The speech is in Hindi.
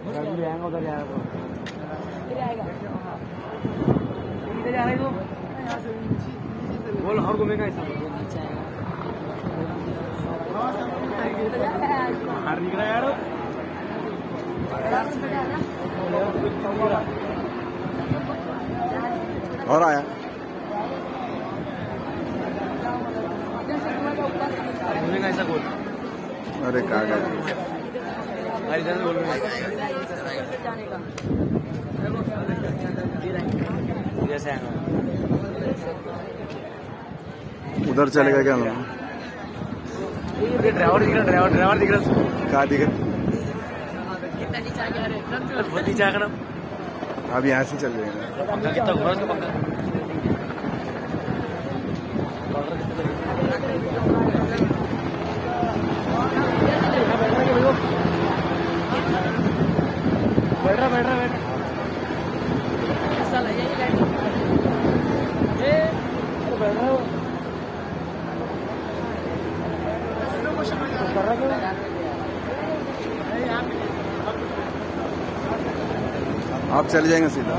उधर जाएगा बोल और घूमेगा ऐसा बाहर निकला यार और आया घूमेगा ऐसा बोल। अरे कागज जैसे उधर चलेगा क्या ना ड्राइवर दिख रहा ड्राइवर दिख रहा कहाँ दिख कितना नीचे आ गया बहुत नीचे आ गया अब यहाँ से चल जाएगा पंखा कितना घुमा उसका पंखा बैठ रहा आप चले जाएंगे सीधा।